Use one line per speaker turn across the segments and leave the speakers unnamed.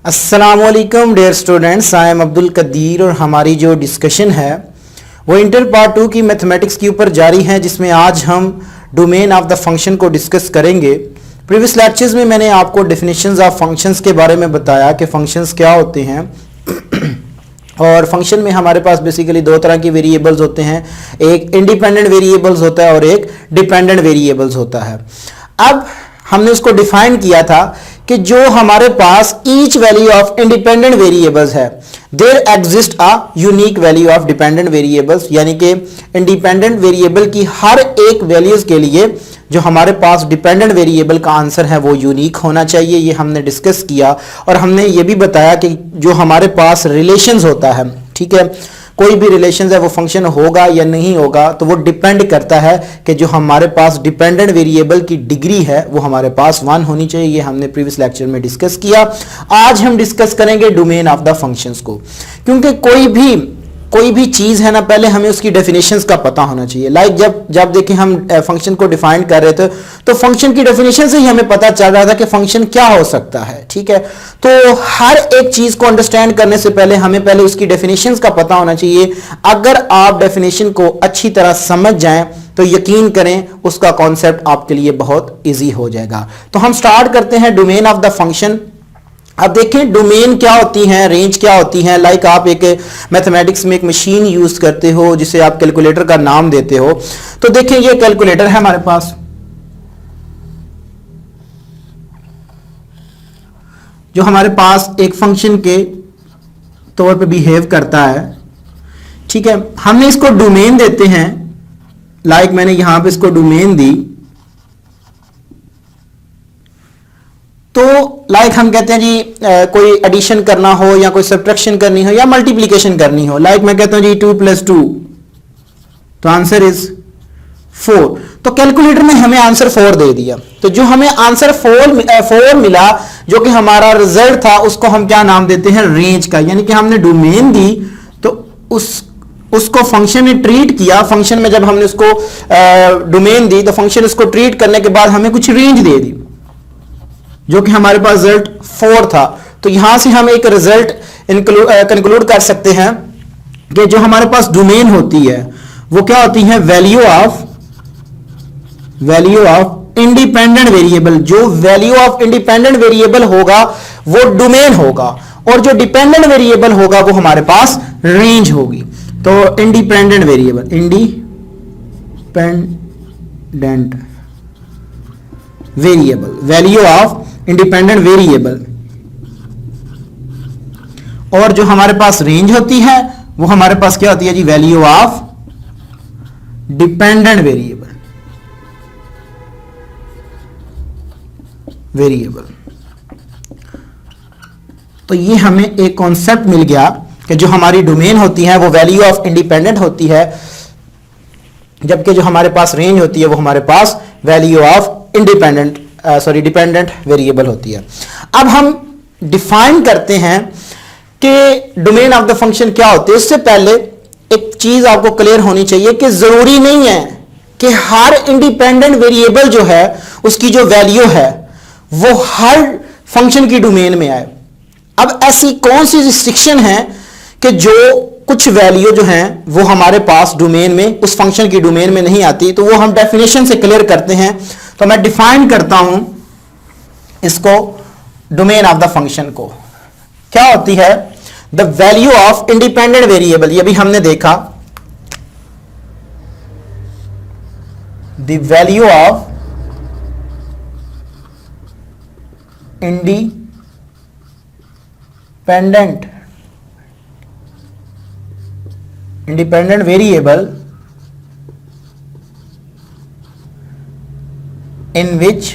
अस्सलामुअलैकुम dear students, I am Abdul Kadir और हमारी जो डिस्कशन है वो इंटर पार्ट 2 की मैथमेटिक्स के ऊपर जारी है, जिसमें आज हम डोमेन ऑफ द फंक्शन को डिस्कस करेंगे। प्रीवियस लेक्चर्स में मैंने आपको डेफिनेशंस ऑफ फंक्शंस के बारे में बताया कि फंक्शंस क्या होते हैं और फंक्शन में हमारे पास बेसिकली दो तरह के वेरिएबल्स होते हैं, एक इंडिपेंडेंट वेरिएबल्स होता है और एक डिपेंडेंट वेरिएबल्स होता है। अब हमने उसको डिफाइन किया था कि जो हमारे पास each value of independent variables है, there exist a unique value of dependent variables, यानी कि इंडिपेंडेंट वेरिएबल की हर एक वैल्यूज के लिए जो हमारे पास डिपेंडेंट वेरिएबल का आंसर है वो यूनिक होना चाहिए। ये हमने डिस्कस किया और हमने ये भी बताया कि जो हमारे पास रिलेशंस होता है, ठीक है, कोई भी रिलेशंस है वो फंक्शन होगा या नहीं होगा तो वो डिपेंड करता है कि जो हमारे पास डिपेंडेंट वेरिएबल की डिग्री है वो हमारे पास 1 होनी चाहिए। ये हमने प्रीवियस लेक्चर में डिस्कस किया। आज हम डिस्कस करेंगे डोमेन ऑफ द फंक्शंस को, क्योंकि कोई भी चीज है ना, पहले हमें उसकी डेफिनेशंस का पता होना चाहिए। लाइक जब देखें हम फंक्शन को डिफाइन कर रहे थे तो फंक्शन की डेफिनेशन से ही हमें पता चल रहा था कि फंक्शन क्या हो सकता है, ठीक है। तो हर एक चीज को अंडरस्टैंड करने से पहले हमें पहले उसकी डेफिनेशंस का पता होना चाहिए। अगर आप डेफिनेशन को अच्छी तरह समझ जाएं तो यकीन करें उसका कॉन्सेप्ट आपके लिए बहुत ईजी हो जाएगा। तो हम स्टार्ट करते हैं डोमेन ऑफ द फंक्शन। अब देखें डोमेन क्या होती है, रेंज क्या होती है। लाइक आप एक मैथमेटिक्स में एक मशीन यूज करते हो जिसे आप कैलकुलेटर का नाम देते हो। तो देखें ये कैलकुलेटर है हमारे पास, जो हमारे पास एक फंक्शन के तौर पे बिहेव करता है, ठीक है। हमने इसको डोमेन देते हैं, लाइक मैंने यहां पे इसको डोमेन दी। तो लाइक हम कहते हैं जी कोई एडिशन करना हो या कोई सब्ट्रैक्शन करनी हो या मल्टीप्लिकेशन करनी हो। लाइक मैं कहता हूं जी 2 + 2, तो आंसर इज 4। तो कैलकुलेटर ने हमें आंसर 4 दे दिया। तो जो हमें आंसर 4 मिला, जो कि हमारा रिजल्ट था, उसको हम क्या नाम देते हैं, रेंज का। यानी कि हमने डोमेन दी तो उसको फंक्शन ने ट्रीट किया। फंक्शन में जब हमने उसको डोमेन दी तो फंक्शन उसको ट्रीट करने के बाद हमें कुछ रेंज दे दी, जो कि हमारे पास रिजल्ट 4 था। तो यहां से हम एक रिजल्ट कंक्लूड कर सकते हैं कि जो हमारे पास डोमेन होती है वो क्या होती है, वैल्यू ऑफ इंडिपेंडेंट वेरिएबल। जो वैल्यू ऑफ इंडिपेंडेंट वेरिएबल होगा वो डोमेन होगा और जो डिपेंडेंट वेरिएबल होगा वो हमारे पास रेंज होगी। तो independent variable, value of independent variable, और जो हमारे पास रेंज होती है वो हमारे पास क्या होती है जी, वैल्यू ऑफ डिपेंडेंट वेरिएबल। तो ये हमें एक कॉन्सेप्ट मिल गया कि जो हमारी डोमेन होती है वो वैल्यू ऑफ इंडिपेंडेंट होती है, जबकि जो हमारे पास रेंज होती है वो हमारे पास वैल्यू ऑफ डिपेंडेंट वेरिएबल होती है। अब हम डिफाइन करते हैं कि डोमेन ऑफ द फंक्शन क्या होते हैं। इससे पहले एक चीज आपको क्लियर होनी चाहिए कि जरूरी नहीं है कि हर इंडिपेंडेंट वेरिएबल जो है उसकी जो वैल्यू है वो हर फंक्शन की डोमेन में आए। अब ऐसी कौन सी रिस्ट्रिक्शन है कि जो कुछ वैल्यू जो है वो हमारे पास डोमेन में, उस फंक्शन की डोमेन में नहीं आती, तो वो हम डेफिनेशन से क्लियर करते हैं। तो मैं डिफाइन करता हूं इसको, डोमेन ऑफ द फंक्शन को। क्या होती है, the value of independent variable. ये भी हमने देखा, the value of independent variable in which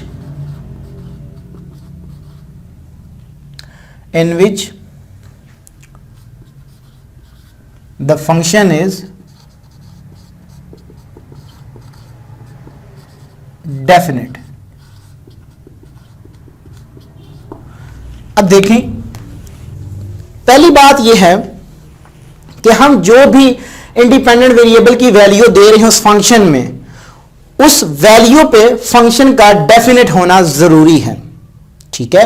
the function is definite। अब देखें, पहली बात यह है कि हम जो भी इंडिपेंडेंट वेरिएबल की वैल्यू दे रहे हैं उस फंक्शन में, उस वैल्यू पे फंक्शन का डेफिनेट होना जरूरी है, ठीक है।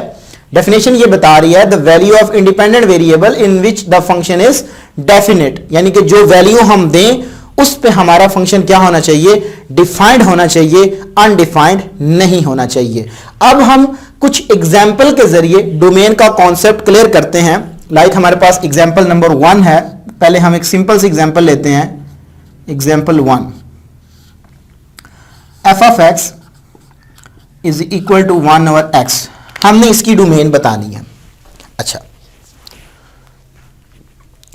डेफिनेशन ये बता रही है the value of independent variable in which the function is definite, यानी कि जो वैल्यू हम दें उस पे हमारा फंक्शन क्या होना चाहिए, डिफाइंड होना चाहिए, अनडिफाइंड नहीं होना चाहिए। अब हम कुछ एग्जाम्पल के जरिए डोमेन का कॉन्सेप्ट क्लियर करते हैं। लाइक हमारे पास एग्जाम्पल नंबर 1 है। पहले हम एक सिंपल सी एग्जाम्पल लेते हैं। Example 1, f of x is equal to 1 over x. हमने इसकी डोमेन बतानी है। अच्छा,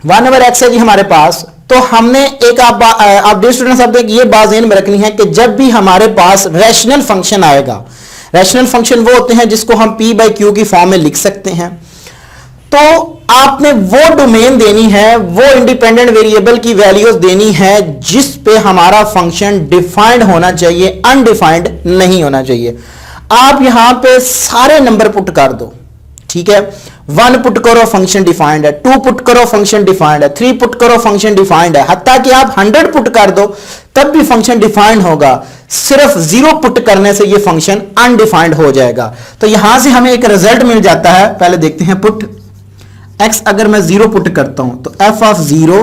1 ओवर एक्स है जी हमारे पास। तो हमने एक आप डियर स्टूडेंट्स आप ये बात ध्यान में रखनी है कि जब भी हमारे पास रैशनल फंक्शन आएगा, रैशनल फंक्शन वो होते हैं जिसको हम p बाई क्यू की फॉर्म में लिख सकते हैं। तो आपने वो डोमेन देनी है, वो इंडिपेंडेंट वेरिएबल की वैल्यूज देनी है जिस पे हमारा फंक्शन डिफाइंड होना चाहिए, अनडिफाइंड नहीं होना चाहिए। आप यहां पे सारे नंबर पुट कर दो, ठीक है। 1 पुट करो फंक्शन डिफाइंड है, 2 पुट करो फंक्शन डिफाइंड है, 3 पुट करो फंक्शन डिफाइंड है, हत्ता कि आप 100 पुट कर दो तब भी फंक्शन डिफाइंड होगा। सिर्फ 0 पुट करने से ये फंक्शन अनडिफाइंड हो जाएगा। तो यहां से हमें एक रिजल्ट मिल जाता है। पहले देखते हैं पुट x, अगर मैं 0 पुट करता हूं तो f of 0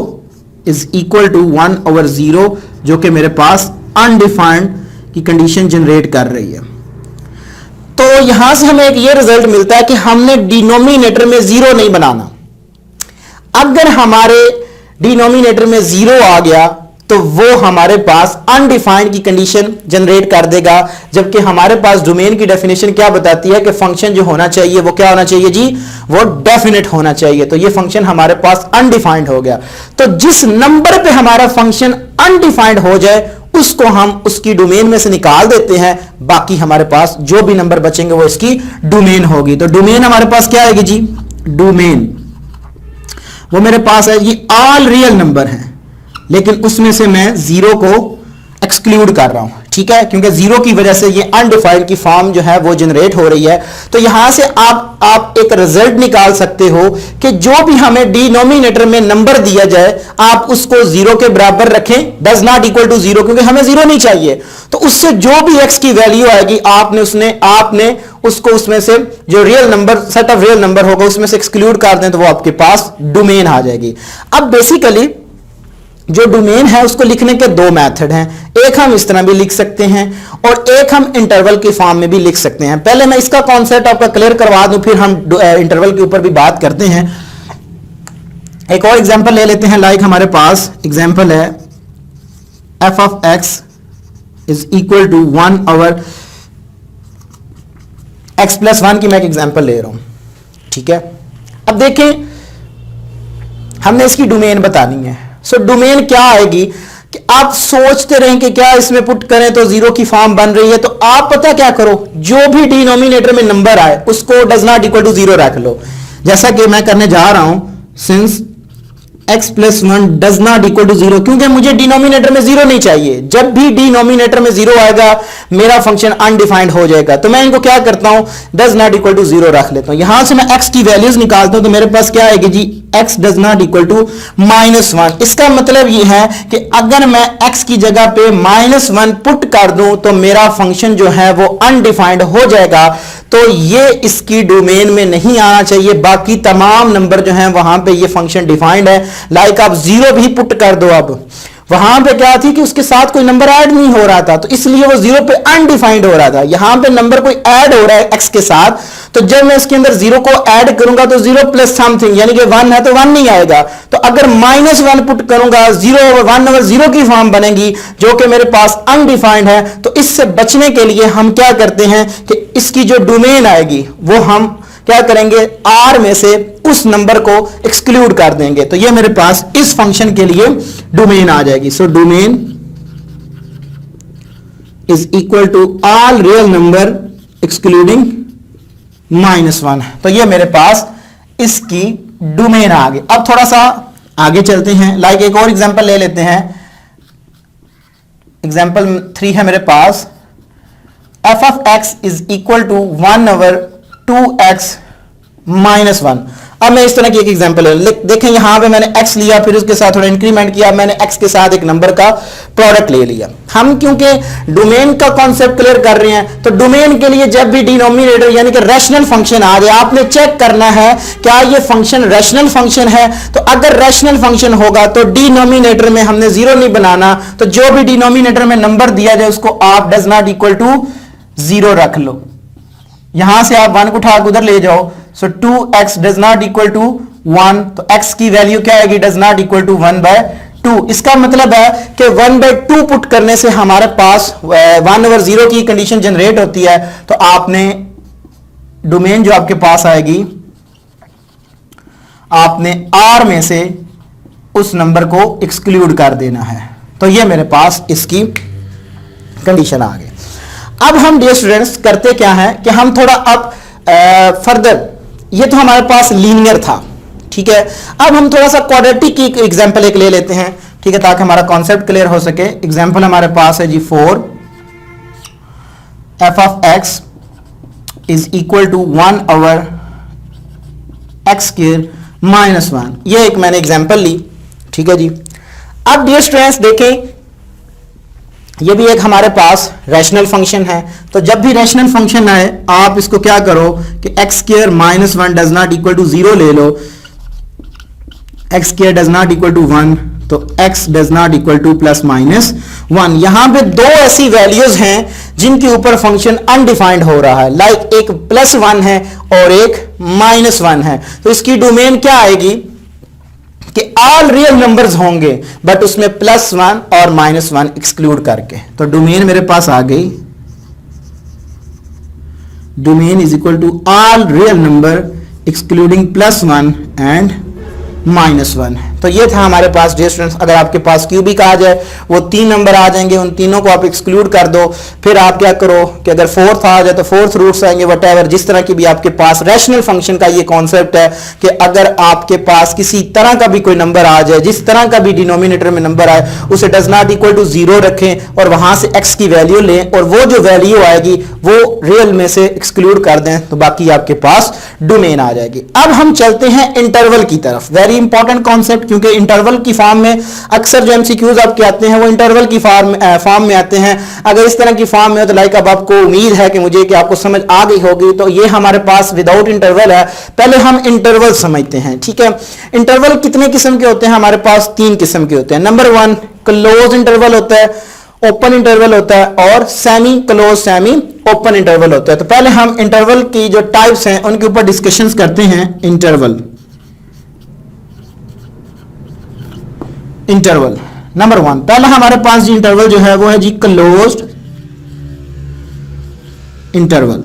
is equal to 1 over 0, जो कि मेरे पास अनडिफाइंड की कंडीशन जनरेट कर रही है। तो यहां से हमें एक ये रिजल्ट मिलता है कि हमने डिनोमिनेटर में 0 नहीं बनाना। अगर हमारे डिनोमिनेटर में 0 आ गया तो वो हमारे पास अनडिफाइंड की कंडीशन जनरेट कर देगा, जबकि हमारे पास डोमेन की डेफिनेशन क्या बताती है कि फंक्शन जो होना चाहिए वो क्या होना चाहिए जी, वो डेफिनेट होना चाहिए। तो ये फंक्शन हमारे पास अनडिफाइंड हो गया। तो जिस नंबर पे हमारा फंक्शन अनडिफाइंड हो जाए उसको हम उसकी डोमेन में से निकाल देते हैं, बाकी हमारे पास जो भी नंबर बचेंगे वो इसकी डोमेन होगी। तो डोमेन हमारे पास क्या आएगी जी, डोमेन वो मेरे पास है ये ऑल रियल नंबर हैं, लेकिन उसमें से मैं 0 को एक्सक्लूड कर रहा हूं, ठीक है, क्योंकि 0 की वजह से ये अनडिफाइंड की फॉर्म जो है वो जनरेट हो रही है। तो यहां से आप एक रिजल्ट निकाल सकते हो कि जो भी हमें डिनोमिनेटर में नंबर दिया जाए आप उसको 0 के बराबर रखें, डज नॉट इक्वल टू 0, क्योंकि हमें 0 नहीं चाहिए। तो उससे जो भी x की वैल्यू आएगी आपने उसको उसमें से जो real number, set of real number होगा उसमें से एक्सक्लूड कर दें तो वो आपके पास डोमेन आ जाएगी। अब बेसिकली जो डोमेन है उसको लिखने के 2 मेथड हैं। एक हम इस तरह भी लिख सकते हैं और एक हम इंटरवल की फॉर्म में भी लिख सकते हैं। पहले मैं इसका कॉन्सेप्ट आपका क्लियर करवा दूं, फिर हम इंटरवल के ऊपर भी बात करते हैं। एक और एग्जांपल ले लेते हैं। लाइक हमारे पास एग्जांपल है f of x is equal to 1 over x plus 1 की मैं एक एग्जांपल ले रहा हूं, ठीक है। अब देखें हमने इसकी डोमेन बतानी है। सो डोमेन क्या आएगी कि आप सोचते रहें कि क्या इसमें पुट करें तो 0 की फॉर्म बन रही है। तो आप पता क्या करो, जो भी डिनोमिनेटर में नंबर आए उसको डज नॉट इक्वल टू 0 रख लो। जैसा कि मैं करने जा रहा हूं, since x plus 1 does not equal to 0, क्योंकि मुझे डिनोमिनेटर में 0 नहीं चाहिए। जब भी डिनोमिनेटर में 0 आएगा मेरा फंक्शन अनडिफाइंड हो जाएगा। तो मैं इनको क्या करता हूं, डज नॉट इक्वल टू 0 रख लेता हूं। यहां से मैं x की वैल्यूज निकालता हूं तो मेरे पास क्या आएगी जी, x does not equal to -1। इसका मतलब ये है कि अगर मैं x की जगह पे -1 पुट कर दूं तो मेरा फंक्शन जो है वो अनडिफाइंड हो जाएगा। तो ये इसकी डोमेन में नहीं आना चाहिए। बाकी तमाम नंबर जो हैं वहां पे ये फंक्शन डिफाइंड है। लाइक आप 0 भी पुट कर दो, अब वहां पे क्या थी कि उसके साथ कोई नंबर ऐड नहीं हो रहा था, तो इसलिए वो 0 पे अनडिफाइंड हो रहा था। यहां पे नंबर कोई ऐड हो रहा है x के साथ, तो जब मैं इसके अंदर 0 को ऐड करूंगा तो 0 प्लस समथिंग यानी कि 1 है तो 1 नहीं आएगा। तो अगर -1 पुट करूंगा 0 ओवर 1 ओवर 0 की फॉर्म बनेगी जो कि मेरे पास अनडिफाइंड है। तो इससे बचने के लिए हम क्या करते हैं कि इसकी जो डोमेन आएगी वो हम क्या करेंगे, R में से उस नंबर को एक्सक्लूड कर देंगे। तो ये मेरे पास इस फंक्शन के लिए डोमेन आ जाएगी। So domain is equal to all real number excluding -1। तो ये मेरे पास इसकी डोमेन आ गई। अब थोड़ा सा आगे चलते हैं। लाइक एक और एग्जांपल ले लेते हैं। एग्जांपल 3 है मेरे पास, f of x is equal to 1 over 2x -1। अब मैं इस तरह की एक एग्जांपल देखें, यहां पे मैंने x लिया, फिर उसके साथ थोड़ा इंक्रीमेंट किया, मैंने x के साथ एक नंबर का प्रोडक्ट ले लिया। हम क्योंकि डोमेन का कॉन्सेप्ट क्लियर कर रहे हैं, तो डोमेन के लिए जब भी डिनोमिनेटर यानी कि रैशनल फंक्शन आ जाए, आपने चेक करना है क्या ये फंक्शन रैशनल फंक्शन है। तो अगर रैशनल फंक्शन होगा तो डिनोमिनेटर में हमने जीरो नहीं बनाना, तो जो भी डिनोमिनेटर में नंबर दिया जाए उसको आप does not equal to zero रख लो। यहां से आप 1 को उठा उधर ले जाओ, so 2x does not equal to 1, तो x की वैल्यू क्या आएगी, डज नॉट इक्वल टू 1/2। इसका मतलब है कि 1/2 पुट करने से हमारे पास 1/0 की कंडीशन जनरेट होती है। तो आपने डोमेन जो आपके पास आएगी, आपने R में से उस नंबर को एक्सक्लूड कर देना है। तो ये मेरे पास इसकी कंडीशन आ गई। अब हम डियर स्टूडेंट्स करते क्या है कि हम थोड़ा अब फर्दर, ये तो हमारे पास लीनियर था, ठीक है। अब हम थोड़ा सा क्वाड्रेटिक की एग्जांपल एक ले लेते हैं, ठीक है, ताकि हमारा कॉन्सेप्ट क्लियर हो सके। एग्जांपल हमारे पास है जी 4 f of x is equal to 1/x² -1। ये एक मैंने एग्जांपल ली, ठीक है जी। अब डियर स्टूडेंट्स देखें, ये भी एक हमारे पास रैशनल फंक्शन है। तो जब भी रैशनल फंक्शन आए, आप इसको क्या करो कि x² -1 does not equal to 0 ले लो, x² does not equal to 1, तो x does not equal to +-1। यहां पे दो ऐसी वैल्यूज हैं जिनके ऊपर फंक्शन अनडिफाइंड हो रहा है, लाइक एक +1 है और एक -1 है। तो इसकी डोमेन क्या आएगी कि ऑल रियल नंबर्स होंगे, बट उसमें +1 और -1 एक्सक्लूड करके। तो डोमेन मेरे पास आ गई, domain is equal to all real number excluding +1 and -1। तो ये था हमारे पास डियर स्टूडेंट्स। अगर आपके पास क्यूबिक आ जाए, वो 3 नंबर आ जाएंगे, उन तीनों को आप एक्सक्लूड कर दो। फिर आप क्या करो कि अगर 4th आ जाए तो 4th रूट्स आएंगे, वटेवर जिस तरह की भी आपके पास रैशनल फंक्शन का ये कॉन्सेप्ट है कि अगर आपके पास किसी तरह का भी कोई नंबर आ जाए, जिस तरह का भी डिनोमिनेटर में नंबर आए, उसे डज नॉट इक्वल टू 0 रखें और वहां से x की वैल्यू लें, और वो जो वैल्यू आएगी वो रियल में से एक्सक्लूड कर दें, तो बाकी आपके पास डोमेन आ जाएगी। अब हम चलते हैं इंटरवल की तरफ। वेरी इंपॉर्टेंट कॉन्सेप्ट, क्योंकि इंटरवल की फॉर्म में अक्सर जो एमसीक्यूज आपके आते हैं वो इंटरवल की फॉर्म में आते हैं। अगर इस तरह की फॉर्म में हो तो लाइक अब आपको उम्मीद है कि मुझे कि आपको समझ आ गई होगी। तो ये हमारे पास विदाउट इंटरवल है। पहले हम इंटरवल समझते हैं, ठीक है। इंटरवल कितने किस्म के होते हैं? हमारे पास 3 किस्म के होते हैं। नंबर 1 क्लोज इंटरवल होता है, ओपन इंटरवल होता है, और semi close semi open interval होता है। तो पहले हम इंटरवल की जो टाइप्स हैं उनके ऊपर डिस्कशंस करते हैं। इंटरवल नंबर 1, पहला हमारे पास जी इंटरवल जो है वो है जी क्लोज्ड इंटरवल।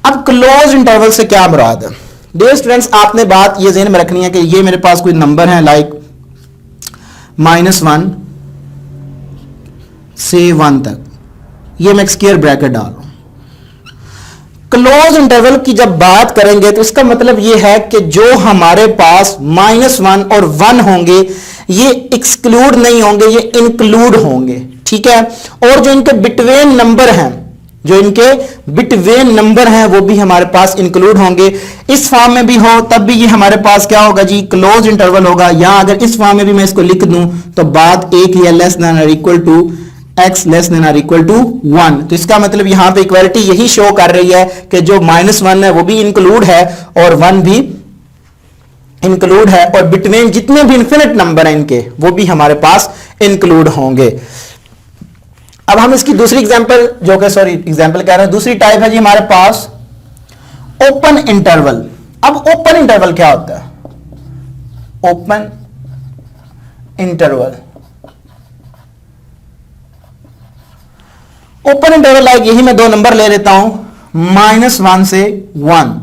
अब क्लोज इंटरवल से क्या मुराद है? डियर स्टूडेंट्स, आपने बात ये ज़हन में रखनी है कि ये मेरे पास कोई नंबर है लाइक -1 से 1 तक, ये मैं स्क्वायर ब्रैकेट डाल रहा हूं। क्लोज इंटरवल की जब बात करेंगे तो इसका मतलब यह है कि जो हमारे पास -1 और 1 होंगे ये एक्सक्लूड नहीं होंगे, ये इंक्लूड होंगे, ठीक है। और जो इनके बिटवीन नंबर हैं, वो भी हमारे पास इंक्लूड होंगे। इस फॉर्म में भी हो तब भी ये हमारे पास क्या होगा जी, क्लोज इंटरवल होगा। या अगर इस फॉर्म में भी मैं इसको लिख दूं तो बात एक ही है, लेस देन और equal to x less than और इक्वल टू 1। तो इसका मतलब यहां पे इक्वालिटी यही शो कर रही है कि जो -1 है वो भी इंक्लूड है और 1 भी इंक्लूड है, और बिटवीन जितने भी इन्फिनिट नंबर हैं इनके वो भी हमारे पास इंक्लूड होंगे। अब हम इसकी दूसरी एग्जांपल एग्जांपल कह रहे हैं, दूसरी टाइप है जी हमारे पास ओपन इंटरवल। अब ओपन इंटरवल क्या होता है? ओपन इंटरवल लाइक यही मैं 2 नंबर ले लेता हूं, -1 से 1।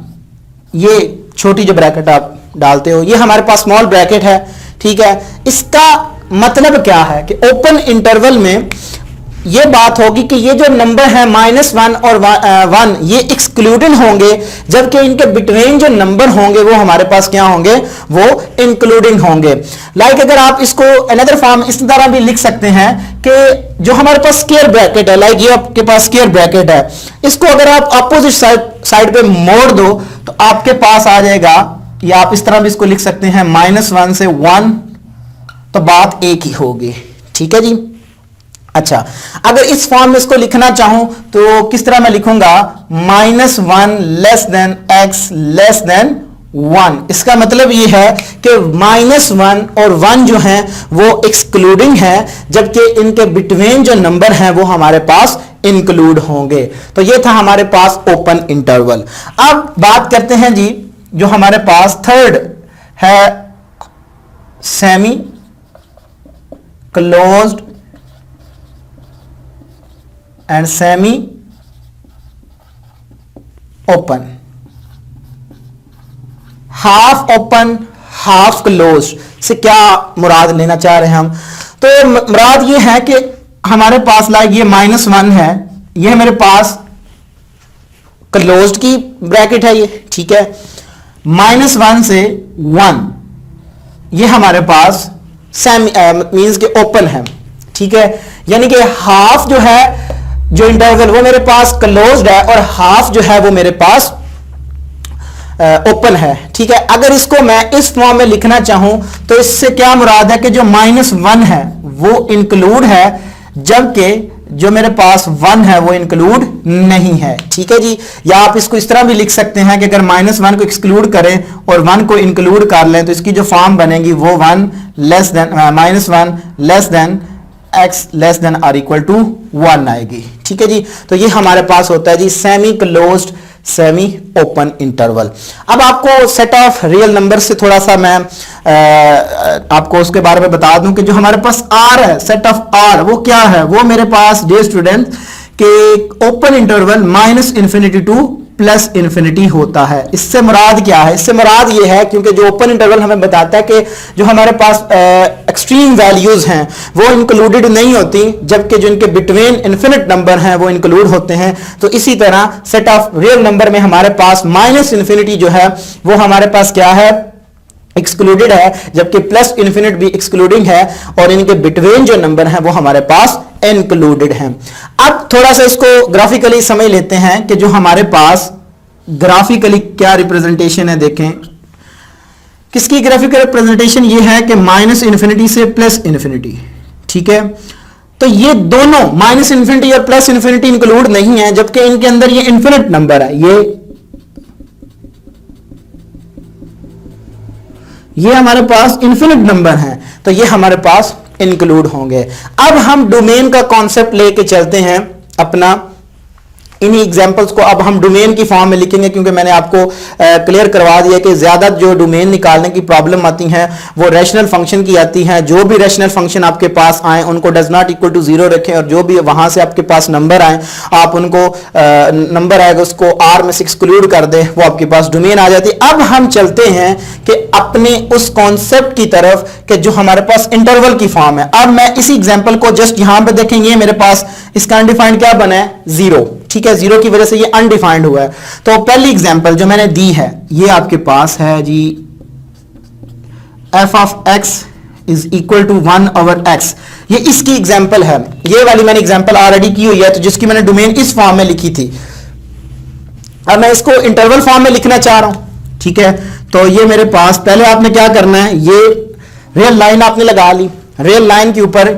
ये छोटी जो ब्रैकेट आप डालते हो ये हमारे पास स्मॉल ब्रैकेट है, ठीक है। इसका मतलब क्या है कि ओपन इंटरवल में ये बात होगी कि ये जो नंबर है -1 और 1 ये एक्सक्लूडेड होंगे, जबकि इनके बिटवीन जो नंबर होंगे वो हमारे पास क्या होंगे, वो इंक्लूडिंग होंगे। लाइक अगर आप इसको अनदर फॉर्म इस तरह भी लिख सकते हैं कि जो हमारे पास स्क्वायर ब्रैकेट है, लाइक ये आपके पास स्क्वायर ब्रैकेट है, इसको अगर आप अपोजिट साइड पे मोड़ दो तो आपके पास आ जाएगा, या आप इस तरह भी इसको लिख सकते हैं -1 से 1, तो बात एक ही होगी। ठीक है जी। अच्छा, अगर इस फॉर्म में इसको लिखना चाहूं तो किस तरह मैं लिखूंगा, -1 less than x less then 1। इसका मतलब ये है कि -1 और 1 जो हैं वो एक्सक्लूडिंग है, जबकि इनके बिटवीन जो नंबर हैं वो हमारे पास इंक्लूड होंगे। तो ये था हमारे पास ओपन इंटरवल। अब बात करते हैं जी, जो हमारे पास थर्ड है semi closed end semi open, half open half close से क्या मुराद लेना चाह रहे हैं हम, तो मुराद ये है कि हमारे पास लाइक ये -1 है, ये मेरे पास क्लोज्ड की ब्रैकेट है ये, ठीक है। -1 से 1 ये हमारे पास सेमी मींस के ओपन है, ठीक है। यानी कि हाफ जो है जो इंटरवल वो मेरे पास क्लोज्ड है और हाफ जो है वो मेरे पास ओपन है, ठीक है। अगर इसको मैं इस फॉर्म में लिखना चाहूं तो इससे क्या मुराद है कि जो -1 है वो इंक्लूड है, जबकि जो मेरे पास 1 है वो इंक्लूड नहीं है, ठीक है जी। या आप इसको इस तरह भी लिख सकते हैं कि अगर -1 को एक्सक्लूड करें और 1 को इंक्लूड कर लें तो इसकी जो फॉर्म बनेगी वो -1 less than x less than or equal to 1 आएगी, ठीक है जी। तो ये हमारे पास होता है जी semi closed semi open interval. अब आपको सेट ऑफ रियल नंबर से थोड़ा सा मैं आपको उसके बारे में बता दूं कि जो हमारे पास R है, सेट ऑफ R वो क्या है, वो मेरे पास डियर स्टूडेंट के ओपन इंटरवल -∞ टू +∞ होता है। इससे मुराद क्या है, इससे मुराद ये है क्योंकि जो ओपन इंटरवल हमें बताता है कि जो हमारे पास एक्सट्रीम वैल्यूज हैं वो इंक्लूडेड नहीं होती, जबकि जो इनके बिटवीन इन्फिनिट नंबर हैं वो इंक्लूड होते हैं। तो इसी तरह सेट ऑफ रियल नंबर में हमारे पास -∞ जो है वो हमारे पास क्या है, एक्सक्लूडेड है, जबकि +∞ भी एक्सक्लूडिंग है, और इनके बिटवीन जो नंबर हैं वो हमारे पास इंक्लूडेड हैं। अब थोड़ा सा इसको ग्राफिकली समझ लेते हैं कि जो हमारे पास ग्राफिकली क्या रिप्रेजेंटेशन है। देखें किसकी ग्राफिकल रिप्रेजेंटेशन ये है कि -∞ से +∞, ठीक है। तो ये दोनों -∞ और +∞ इंक्लूड नहीं है, जबकि इनके अंदर ये इन्फिनिट नंबर है, ये हमारे पास इन्फिनिट नंबर हैं, तो ये हमारे पास इंक्लूड होंगे। अब हम डोमेन का कॉन्सेप्ट लेके चलते हैं अपना, इन्हीं एग्जांपल्स को अब हम डोमेन की फॉर्म में लिखेंगे, क्योंकि मैंने आपको क्लियर करवा दिया कि ज्यादा जो डोमेन निकालने की प्रॉब्लम आती है वो रैशनल फंक्शन की आती है। जो भी रैशनल फंक्शन आपके पास आए उनको डज नॉट इक्वल टू 0 रखें, और जो भी वहां से आपके पास नंबर आए आप उनको नंबर आएगा उसको R में से एक्सक्लूड कर दें, वो आपके पास डोमेन आ जाती है। अब हम चलते हैं कि अपने उस कॉन्सेप्ट की तरफ कि जो हमारे पास इंटरवल की फॉर्म है। अब मैं इसी एग्जाम्पल को जस्ट यहां पर देखेंगे, मेरे पास इसका अनडिफाइंड क्या बना है, 0, ठीक है। 0 की वजह से ये अनडिफाइंड हुआ है। तो पहली एग्जांपल जो मैंने दी है ये आपके पास है जी, f of x is equal to 1/x। ये इसकी एग्जांपल है, ये वाली मैंने एग्जांपल ऑलरेडी की हुई है, तो जिसकी मैंने डोमेन इस फॉर्म में लिखी थी। अब मैं इसको इंटरवल फॉर्म में लिखना चाह रहा हूं, ठीक है। तो ये मेरे पास पहले आपने क्या करना है, ये रियल लाइन आपने लगा ली, रियल लाइन के ऊपर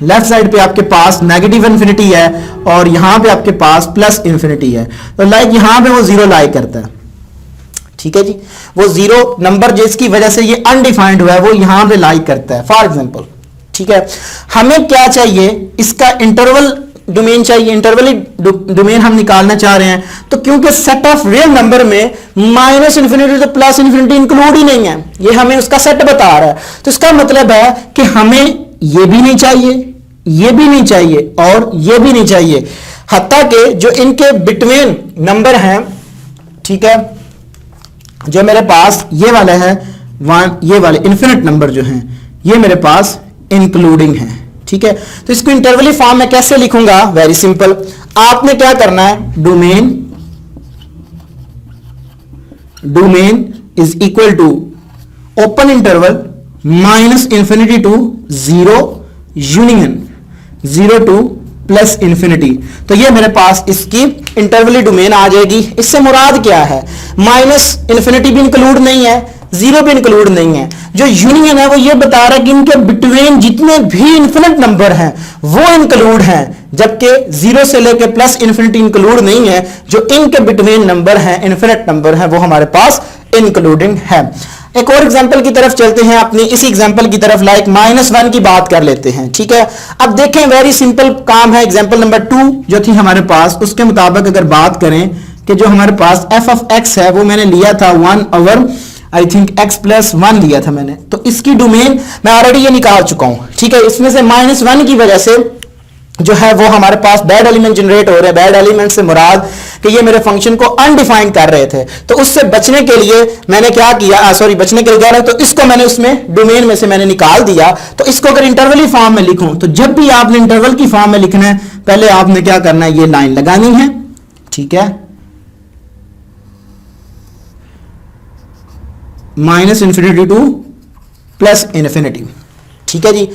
लेफ्ट साइड पे आपके पास -∞ है और यहां पे आपके पास +∞ है। तो लाइक यहां पे वो 0 लाई करता है, ठीक है जी। वो 0 नंबर जिसकी वजह से ये अनडिफाइंड हुआ है वो यहां पे लाई करता है, फॉर एग्जांपल, ठीक है। हमें क्या चाहिए, इसका इंटरवल डोमेन चाहिए, इंटरवल डोमेन हम निकालना चाह रहे हैं। तो क्योंकि सेट ऑफ रियल नंबर में -∞ तो +∞ इंक्लूड ही नहीं है, ये हमें उसका सेट बता रहा है। तो इसका मतलब है कि हमें ये भी नहीं चाहिए, ये भी नहीं चाहिए और ये भी नहीं चाहिए, हत्ता कि जो इनके बिटवीन नंबर हैं, ठीक है, जो मेरे पास ये वाले हैं, ये वाले इन्फिनिट नंबर जो हैं ये मेरे पास इंक्लूडिंग हैं, ठीक है, तो इसको इंटरवली फॉर्म में कैसे लिखूंगा? वेरी सिंपल, आपने क्या करना है, domain is equal to open interval minus infinity to 0 union 0 to plus infinity. तो ये मेरे पास इसकी इंटरवली डोमेन आ जाएगी। इससे मुराद क्या है? माइनस इंफिनिटी भी इंक्लूड नहीं है, 0 भी इंक्लूड नहीं है। जो यूनियन है वो ये बता रहा है कि इनके बिटवीन जितने भी इंफिनिट नंबर हैं वो इंक्लूड हैं, जबकि 0 से लेकर प्लस इंफिनिटी इंक्लूड नहीं है। जो इनके बिटवीन नंबर हैं, इंफिनिट नंबर हैं, वो हमारे पास इंक्लूडिंग है। एक और एग्जांपल की तरफ चलते हैं, अपनी इसी एग्जांपल की तरफ, लाइक -1 की बात कर लेते हैं। ठीक है, अब देखें वेरी सिंपल काम है। एग्जांपल नंबर 2 जो थी हमारे पास, उसके मुताबिक अगर बात करें कि जो हमारे पास f ऑफ x है वो मैंने लिया था 1/, आई थिंक x + 1 लिया था मैंने। तो इसकी डोमेन मैं ऑलरेडी ये निकाल चुका हूं। ठीक है, इसमें से -1 की वजह से जो है वो हमारे पास बैड एलिमेंट जनरेट हो रहे हैं। बैड एलिमेंट से मुराद कि ये मेरे फंक्शन को अनडिफाइंड कर रहे थे। तो उससे बचने के लिए मैंने क्या किया, बचने के लिए कह रहा हूं, तो इसको मैंने उसमें डोमेन में से मैंने निकाल दिया। तो इसको अगर इंटरवली फॉर्म में लिखूं, तो जब भी आपने इंटरवल की फॉर्म में लिखना है, पहले आपने क्या करना है, ये लाइन लगानी है। ठीक है, -इंफिनिटी टू प्लस इंफिनिटी। ठीक है जी,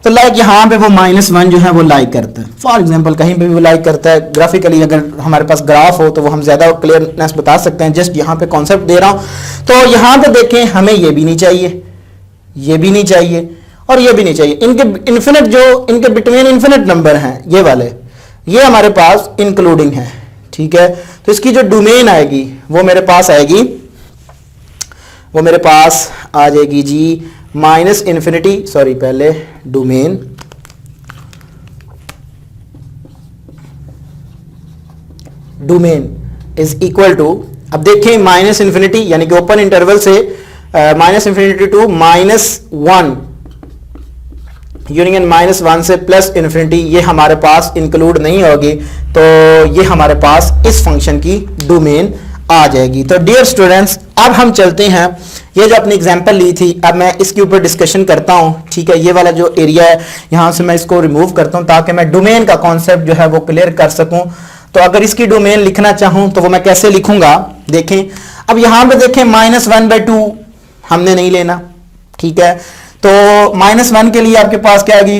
तो लाइक यहां पे वो -1 जो है वो लाइक करता है। फॉर एग्जांपल कहीं पे भी वो लाइक करता है। ग्राफिकली अगर हमारे पास ग्राफ हो तो वो हम ज्यादा क्लियरनेस बता सकते हैं। जस्ट यहां पे कॉन्सेप्ट दे रहा हूं। तो यहां पे देखें, हमें ये भी नहीं चाहिए, ये भी नहीं चाहिए और ये भी नहीं चाहिए। इनके इन्फिनिट, जो इनके बिटवीन इन्फिनिट नंबर हैं ये वाले, ये हमारे पास इंक्लूडिंग है। ठीक है, तो इसकी जो डोमेन आएगी वो मेरे पास आएगी, वो मेरे पास आ जाएगी जी -इंफिनिटी, पहले डोमेन इज इक्वल टू, अब देखें -इंफिनिटी यानी कि ओपन इंटरवल से -इंफिनिटी टू -1 यूनियन -1 से प्लस इंफिनिटी, ये हमारे पास इंक्लूड नहीं होगी। तो ये हमारे पास इस फंक्शन की डोमेन आ जाएगी। तो डियर स्टूडेंट्स, अब हम चलते हैं, ये जो अपनी एग्जांपल ली थी, अब मैं इसके ऊपर डिस्कशन करता हूं। ठीक है, ये वाला जो एरिया है यहां से मैं इसको रिमूव करता हूं ताकि मैं डोमेन का कॉन्सेप्ट जो है वो क्लियर कर सकूं। तो अगर इसकी डोमेन लिखना चाहूं तो वो मैं कैसे लिखूंगा, देखें। अब यहां पे देखें -1/2 हमने नहीं लेना। ठीक है, तो -1 के लिए आपके पास क्या आएगी,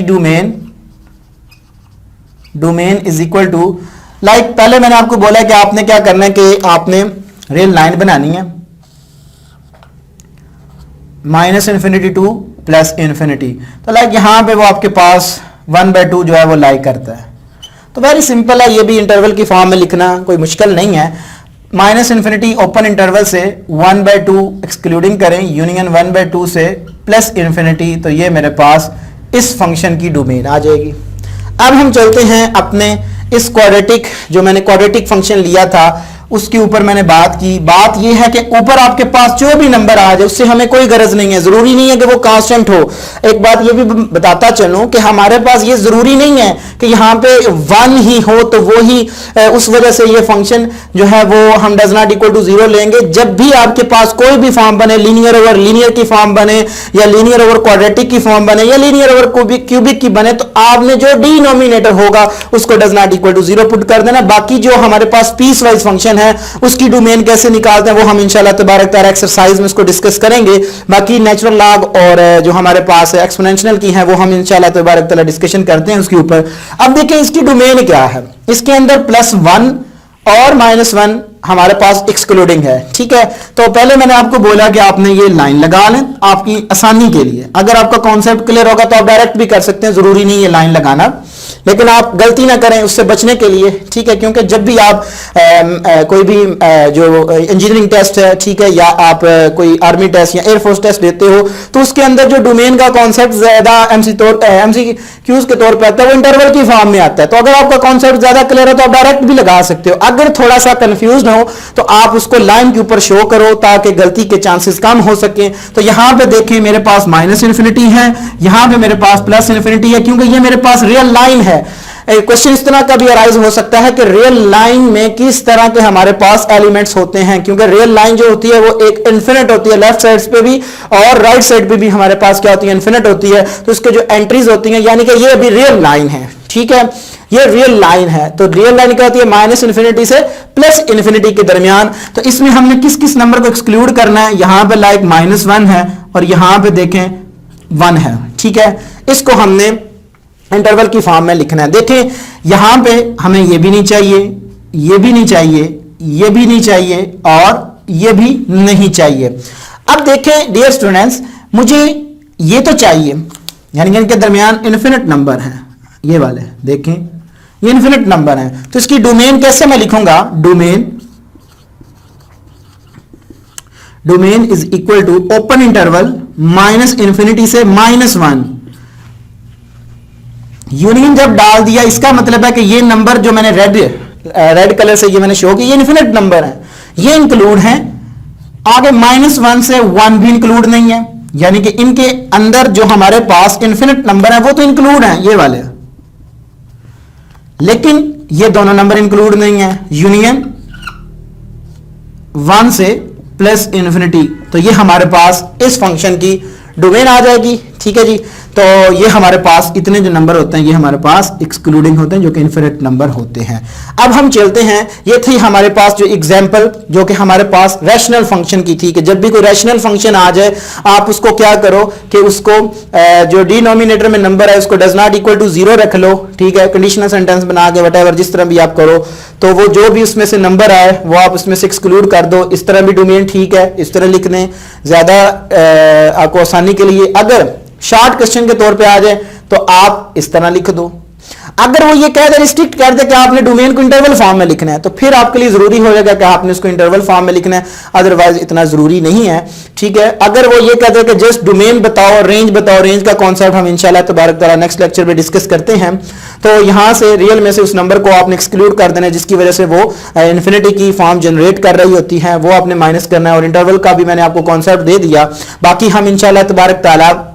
domain is equal to, like पहले मैंने आपको बोला कि आपने क्या करना है कि आपने रियल लाइन बनानी है, -इंफिनिटी टू प्लस इंफिनिटी। तो लाइक यहां पे वो आपके पास 1/2 जो है वो लाइक करता है। तो वेरी सिंपल है, ये भी इंटरवल की फॉर्म में लिखना कोई मुश्किल नहीं है। -इंफिनिटी ओपन इंटरवल से 1/2 एक्सक्लूडिंग करें, यूनियन 1/2 से प्लस इंफिनिटी, तो ये मेरे पास इस फंक्शन की डोमेन आ जाएगी। अब हम चलते हैं अपने इस क्वाड्रेटिक, जो मैंने क्वाड्रेटिक फंक्शन लिया था उसके ऊपर मैंने बात की। बात यह है कि ऊपर आपके पास जो भी नंबर आ जाए उससे हमें कोई गरज नहीं है, जरूरी नहीं है कि वो कांस्टेंट हो। एक बात ये भी बताता चलूं कि हमारे पास ये जरूरी नहीं है कि यहाँ पे 1 ही हो तो वो ही, उस वजह से ये फंक्शन जो है वो हम डज नॉट इक्वल टू 0 लेंगे। जब भी आपके पास कोई भी फॉर्म बने, लीनियर ओवर लीनियर की फॉर्म बने या लीनियर ओवर क्वाड्रेटिक की फॉर्म बने या लीनियर ओवर क्यूबिक की बने, तो आपने जो डिनोमिनेटर होगा उसको does not equal to 0 put कर देना। बाकी जो हमारे पास पीस वाइज फंक्शन है उसकी डोमेन कैसे निकालते हैं वो हम इंशाल्लाह तबारक तआला एक्सरसाइज में इसको डिस्कस करेंगे। बाकी नेचुरल लॉग और जो हमारे पास एक्सपोनेंशियल की है वो हम इंशाल्लाह तबारक तआला डिस्कशन करते हैं उसके ऊपर। अब देखें इसकी डोमेन क्या है, इसके अंदर +1 और -1 हमारे पास एक्सक्लूडिंग है। ठीक है, तो पहले मैंने आपको बोला कि आपने ये लाइन लगा लें आपकी आसानी के लिए। अगर आपका कॉन्सेप्ट क्लियर होगा तो आप डायरेक्ट भी कर सकते हैं, जरूरी नहीं है लाइन लगाना, लेकिन आप गलती ना करें उससे बचने के लिए। ठीक है, क्योंकि जब भी आप कोई भी जो इंजीनियरिंग टेस्ट है, ठीक है, या आप कोई आर्मी टेस्ट या एयरफोर्स टेस्ट देते हो तो उसके अंदर जो डोमेन का कॉन्सेप्ट ज्यादा MCQs के तौर पर आता है वो इंटरवल की फॉर्म में आता है। तो अगर आपका कॉन्सेप्ट ज्यादा क्लियर हो तो आप डायरेक्ट भी लगा सकते हो। अगर थोड़ा सा कंफ्यूज हो तो आप उसको लाइन के ऊपर शो करो ताकि गलती के चांसेस कम हो सके। तो यहां पे देखिए मेरे पास -इंफिनिटी है, यहां पे मेरे पास +इंफिनिटी है, क्योंकि ये मेरे पास रियल लाइन है। क्वेश्चन इस तरह का भी अराइज हो सकता है कि रियल लाइन में किस तरह के हमारे पास एलिमेंट्स होते हैं, क्योंकि रियल लाइन जो होती है वो एक इन्फिनिट होती है, लेफ्ट साइड पे भी और राइट साइड पे भी हमारे पास क्या होती है, इन्फिनिट होती है। तो इसके जो एंट्रीज होती हैं, यानी कि ये अभी रियल लाइन है, ठीक है, ये रियल लाइन है। तो रियल लाइन क्या होती है, माइनस इन्फिनिटी से प्लस इन्फिनिटी के दरमियान। तो इसमें हमने किस किस नंबर को एक्सक्लूड करना है, यहां पे लाइक -1 है और यहां पे देखें 1 है, ठीक है। इसको हमने इंटरवल की फॉर्म में लिखना है। देखें यहां पे हमें ये भी नहीं चाहिए, ये भी नहीं चाहिए, ये भी नहीं चाहिए और ये भी नहीं चाहिए। अब देखें डियर स्टूडेंट्स, मुझे ये तो चाहिए, यानी कि इनके दरमियान इन्फिनिट नंबर है, ये वाले देखें ये इन्फिनिट नंबर है। तो इसकी डोमेन कैसे मैं लिखूंगा, domain is equal to open interval minus infinity से -1। यूनियन जब डाल दिया, इसका मतलब है कि ये नंबर जो मैंने रेड कलर से ये मैंने शो किया, ये इन्फिनिट नंबर है, ये इंक्लूड है। आगे -1 से 1 भी इंक्लूड नहीं है, यानी कि इनके अंदर जो हमारे पास इन्फिनिट नंबर है वो तो इंक्लूड है ये वाले, लेकिन ये दोनों नंबर इंक्लूड नहीं है। यूनियन 1 से प्लस इन्फिनिटी, तो ये हमारे पास इस फंक्शन की डोमेन आ जाएगी, ठीक है जी। तो ये हमारे पास इतने जो नंबर होते हैं ये हमारे पास एक्सक्लूडिंग होते हैं, जो कि इन्फिनिट नंबर होते हैं। अब हम चलते हैं, ये थी हमारे पास जो एग्जांपल जो कि हमारे पास रैशनल फंक्शन की थी, कि जब भी कोई रैशनल फंक्शन आ जाए आप उसको क्या करो कि उसको जो डिनोमिनेटर में नंबर है उसको डज नॉट इक्वल टू 0 रख लो, ठीक है, कंडीशनल सेंटेंस बना के वटेवर जिस तरह भी आप करो, तो वो जो भी उसमें से नंबर आए वो आप उसमें से एक्सक्लूड कर दो। इस तरह भी डोमेन ठीक है, इस तरह लिख दें ज्यादा आपको आसानी के लिए। अगर शॉर्ट क्वेश्चन के तौर पे आ जाए तो आप इस तरह लिख दो। अगर वो ये कह दे, रिस्ट्रिक्ट कर दे कि आपने डोमेन को इंटरवल फॉर्म में लिखना है, तो फिर आपके लिए जरूरी हो जाएगा कि आपने उसको इंटरवल फॉर्म में लिखना है, अदरवाइज इतना जरूरी नहीं है, ठीक है। अगर वो ये कह दे कि जस्ट डोमेन बताओ, रेंज का कॉन्सेप्ट हम इंशाल्लाह तबारक तआला नेक्स्ट लेक्चर में डिस्कस करते हैं। तो यहां से रियल में से उस नंबर को आपने एक्सक्लूड कर देना है जिसकी वजह से वो इन्फिनिटी की फॉर्म जनरेट कर रही होती है, वो आपने माइनस करना है। और इंटरवल का भी मैंने आपको कॉन्सेप्ट दे दिया। बाकी हम इंशाल्लाह तबारक तआला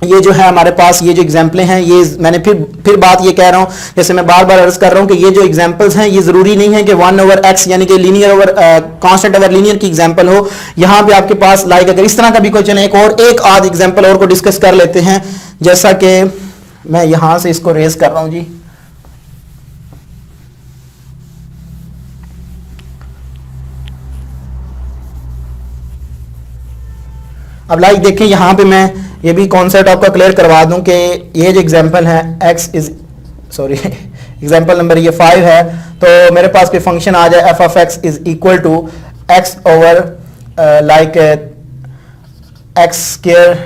ये जो है हमारे पास ये जो एग्जाम्पलें हैं, ये मैंने फिर बात ये कह रहा हूं, जैसे मैं बार बार अर्ज कर रहा हूं कि ये जो एग्जाम्पल्स हैं ये जरूरी नहीं है कि 1/x यानी कि linear over constant over linear की एग्जाम्पल हो। यहां पे आपके पास लाइक अगर इस तरह का भी क्वेश्चन है, एक आध एग्जाम्पल और को डिस्कस कर लेते हैं, जैसा कि मैं यहां से इसको रेज कर रहा हूं जी। अब लाइक देखें यहां पे मैं ये भी कॉन्सेप्ट आपका क्लियर करवा दूं कि ये जो एग्जांपल है एग्जांपल नंबर ये 5 है, तो मेरे पास कोई फंक्शन आ जाए f(x) is equal to x over like x²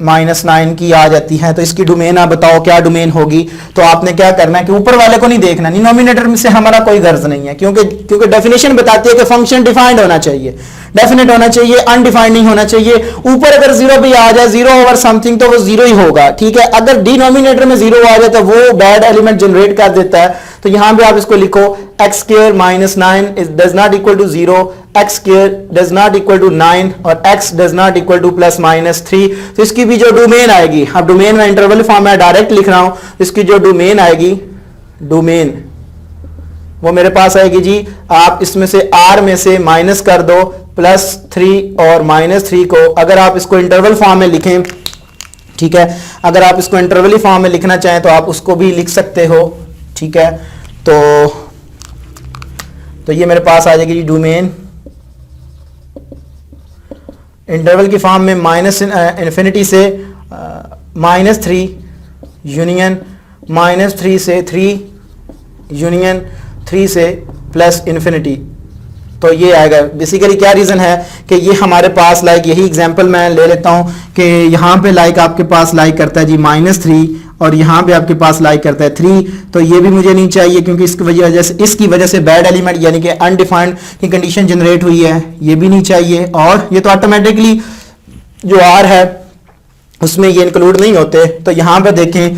-9 की आ जाती है, तो इसकी डोमेन आप बताओ क्या डोमेन होगी। तो आपने क्या करना है कि ऊपर वाले को नहीं देखना, डिनोमिनेटर में से हमारा कोई गर्ज नहीं है, क्योंकि डेफिनेशन बताती है कि फंक्शन डिफाइंड होना चाहिए, डेफिनेट होना चाहिए, अनडिफाइंड नहीं होना चाहिए। ऊपर अगर 0 भी आ जाए, 0 ओवर समथिंग, तो वो 0 ही होगा, ठीक है। अगर डिनोमिनेटर में 0 आ जाए तो वो बैड एलिमेंट जनरेट कर देता है। तो यहां भी आप इसको लिखो x² -9 does not equal to 0, x² does not equal to 9 और x does not equal to +-3। तो इसकी भी जो डोमेन आएगी, अब डोमेन में इंटरवल फॉर्म में डायरेक्ट लिख रहा हूं, इसकी जो डोमेन आएगी, डोमेन वो मेरे पास आएगी जी, आप इसमें से r में से माइनस कर दो +3 और -3 को। अगर आप इसको इंटरवल फॉर्म में लिखें, ठीक है, अगर आप इसको इंटरवली फॉर्म में लिखना चाहें तो आप उसको भी लिख सकते हो, ठीक है। तो ये मेरे पास आ जाएगी जी डोमेन इंटरवल की फॉर्म में माइनस इन्फिनिटी से -3 यूनियन -3 से 3 यूनियन 3 से प्लस इन्फिनिटी। तो ये आएगा। बेसिकली क्या रीज़न है कि ये हमारे पास लाइक यही एग्जांपल मैं ले लेता हूँ कि यहाँ पे लाइक आपके पास लाइक करता है जी -3 और यहाँ पे आपके पास लाइक करता है 3। तो ये भी मुझे नहीं चाहिए क्योंकि इसकी वजह से बैड एलिमेंट यानी कि अनडिफाइंड की कंडीशन जनरेट हुई है, ये भी नहीं चाहिए। और ये तो ऑटोमेटिकली जो R है उसमें ये इंक्लूड नहीं होते। तो यहाँ पे देखें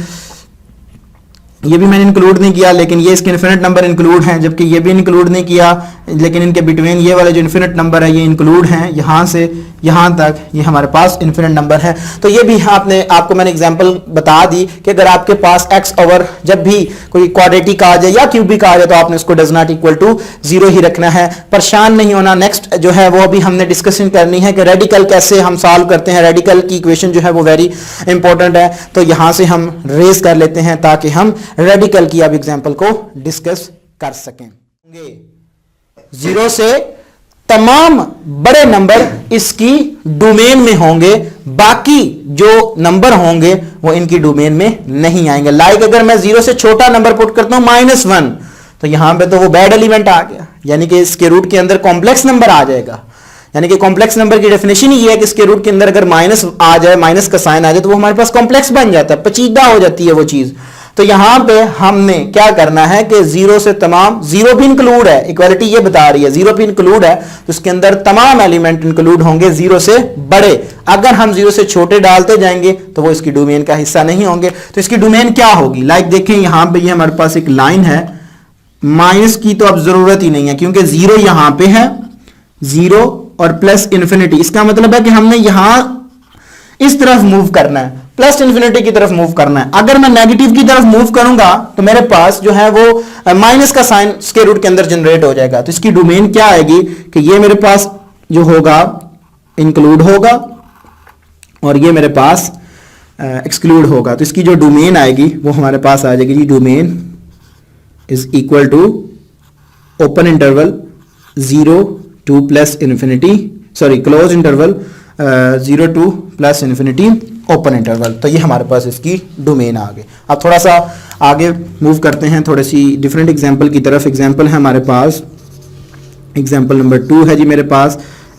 ये भी मैंने इंक्लूड नहीं किया, लेकिन ये इसके इन्फिनिट नंबर इंक्लूड हैं, जबकि ये भी इंक्लूड नहीं किया, लेकिन इनके बिटवीन ये वाले जो इन्फिनिट नंबर है ये इंक्लूड हैं। यहाँ से यहां तक ये हमारे पास इन्फिनिट नंबर है। तो ये भी आपको मैंने एग्जांपल बता दी कि अगर आपके पास x ओवर जब भी कोई क्वाड्रेटिक आ जाए या क्यूबिक आ जाए तो आपने उसको डज नॉट इक्वल टू 0 ही रखना है, परेशान नहीं होना। नेक्स्ट जो है वो अभी हमने डिस्कशन करनी है कि रेडिकल कैसे हम सॉल्व करते हैं। रेडिकल की इक्वेशन जो है वो वेरी इंपॉर्टेंट है, तो यहां से हम रेज कर लेते हैं ताकि हम रेडिकल की अब एग्जाम्पल को डिस्कस कर सकें। 0 से तमाम बड़े नंबर इसकी डोमेन में होंगे, बाकी जो नंबर होंगे वो इनकी डोमेन में नहीं आएंगे। लाइक अगर मैं 0 से छोटा नंबर पुट करता हूं -1, तो यहां पे तो वो बैड एलिमेंट आ गया, यानी कि इसके रूट के अंदर कॉम्प्लेक्स नंबर आ जाएगा। यानी कि कॉम्प्लेक्स नंबर की डेफिनेशन ही ये है कि इसके रूट के अंदर अगर माइनस आ जाए, माइनस का साइन आ जाए, तो वो हमारे पास कॉम्प्लेक्स बन जाता है, पेचीदा हो जाती है वो चीज। तो यहां पे हमने क्या करना है कि 0 से तमाम, 0 भी इंक्लूड है, इक्वालिटी ये बता रही है 0 भी इंक्लूड है, तो इसके अंदर तमाम एलिमेंट इंक्लूड होंगे 0 से बड़े। अगर हम 0 से छोटे डालते जाएंगे तो वो इसकी डोमेन का हिस्सा नहीं होंगे। तो इसकी डोमेन क्या होगी? लाइक देखें यहां पे ये हमारे पास एक लाइन है, माइनस की तो अब जरूरत ही नहीं है क्योंकि 0 यहां पे है, 0 और प्लस इन्फिनिटी। इसका मतलब है कि हमने यहां इस तरफ मूव करना है, प्लस इन्फिनिटी की तरफ मूव करना है। अगर मैं नेगेटिव की तरफ मूव करूंगा तो मेरे पास जो है वो माइनस का साइन स्क्वायर रूट के अंदर जनरेट हो जाएगा। तो इसकी डोमेन क्या आएगी कि ये मेरे पास जो होगा इंक्लूड होगा और ये मेरे पास एक्सक्लूड होगा। तो इसकी जो डोमेन आएगी वो हमारे पास आ जाएगी जी, domain is equal to open interval 0 to plus infinity, sorry close interval 0 to plus infinity open interval. तो ये हमारे पास इसकी डोमेन आ गई। अब थोड़ा सा आगे मूव करते हैं, थोड़ी सी डिफरेंट एग्जांपल की तरफ। एग्जांपल है हमारे पास, एग्जांपल नंबर 2 है जी मेरे पास,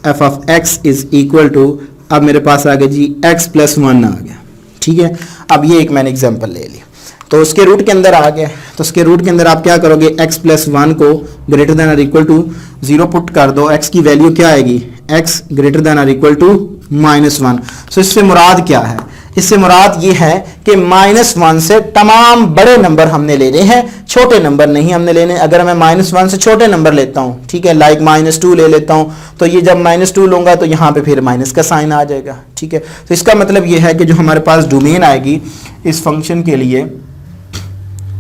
f of x is equal to, अब मेरे पास आ गया जी x + 1 आ गया, ठीक है। अब ये एक मैंने एग्जांपल ले लिया, तो उसके रूट के अंदर आ गया। तो उसके रूट के अंदर आप क्या करोगे, x + 1 को ग्रेटर देन और इक्वल टू 0 पुट कर दो। x की वैल्यू क्या आएगी, x ग्रेटर देन और इक्वल टू -1। सो इससे मुराद क्या है? इससे मुराद ये है कि -1 से तमाम बड़े नंबर हमने लेने हैं, छोटे नंबर नहीं हमने लेने। अगर मैं -1 से छोटे नंबर लेता हूं, ठीक है, लाइक -2 ले लेता हूं, तो ये जब -2 लूंगा तो यहां पे फिर माइनस का साइन आ जाएगा, ठीक है। तो इसका मतलब ये है कि जो हमारे पास डोमेन आएगी इस फंक्शन के लिए,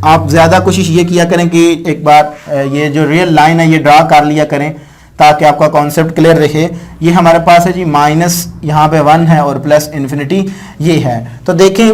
आप ज़्यादा कोशिश ये किया करें कि एक बार ये जो रियल लाइन है ये ड्रा कर लिया करें ताकि आपका कॉन्सेप्ट क्लियर रहे। ये हमारे पास है जी माइनस यहाँ पे 1 है और प्लस इन्फिनिटी ये है। तो देखें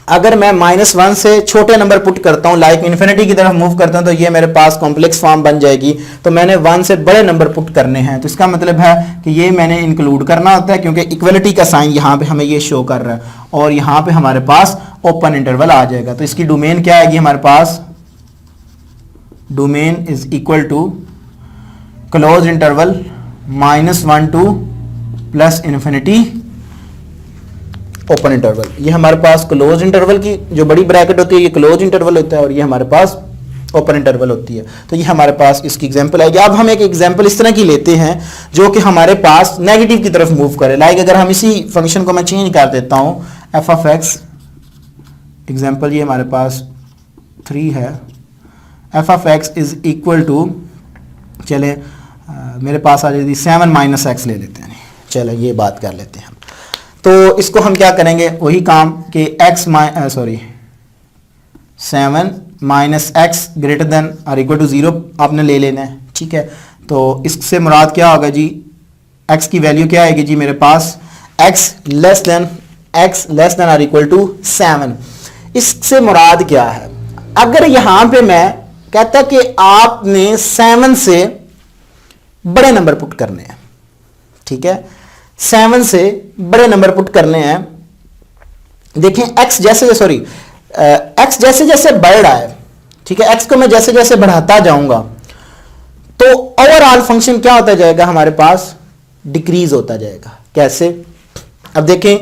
अगर मैं -1 से छोटे नंबर पुट करता हूँ, लाइक इन्फिनिटी की तरफ मूव करता हूँ, तो ये मेरे पास कॉम्प्लेक्स फॉर्म बन जाएगी। तो मैंने 1 से बड़े नंबर पुट करने हैं, तो इसका मतलब है कि ये मैंने इंक्लूड करना होता है क्योंकि इक्वलिटी का साइन यहाँ पे हमें ये शो कर रहा है और यहाँ पे हमारे पास ओपन इंटरवल आ जाएगा। तो इसकी डोमेन क्या आएगी हमारे पास, domain is equal to close interval -1 to plus infinity open interval. ये हमारे पास क्लोज इंटरवल की जो बड़ी ब्रैकेट होती है ये क्लोज इंटरवल होता है और ये हमारे पास ओपन इंटरवल होती है। तो ये हमारे पास इसकी एग्जांपल आएगी। अब हम एक एग्जांपल इस तरह की लेते हैं जो कि हमारे पास नेगेटिव की तरफ मूव करे। लाइक अगर हम इसी फंक्शन को मैं चेंज कर देता हूं, f ऑफ x, एग्जांपल ये हमारे पास 3 है, f of x is equal to, चले मेरे पास आ जाएगी 7 - x ले लेते हैं, चलो ये बात कर लेते हैं हम। तो इसको हम क्या करेंगे, वही काम कि 7 - x ग्रेटर देन और इक्वल टू 0 आपने ले लेना है, ठीक है। तो इससे मुराद क्या होगा जी, x की वैल्यू क्या आएगी जी मेरे पास, x लेस देन और इक्वल टू 7। इससे मुराद क्या है, अगर यहां पे मैं कहता कि आपने 7 से बड़े नंबर पुट करने हैं, ठीक है, 7 से बड़े नंबर पुट करने हैं। देखें x जैसे जैसे बढ़ रहा है, ठीक है, x को मैं जैसे जैसे बढ़ाता जाऊंगा तो ओवरऑल फंक्शन क्या होता जाएगा, हमारे पास डिक्रीज होता जाएगा। कैसे, अब देखें,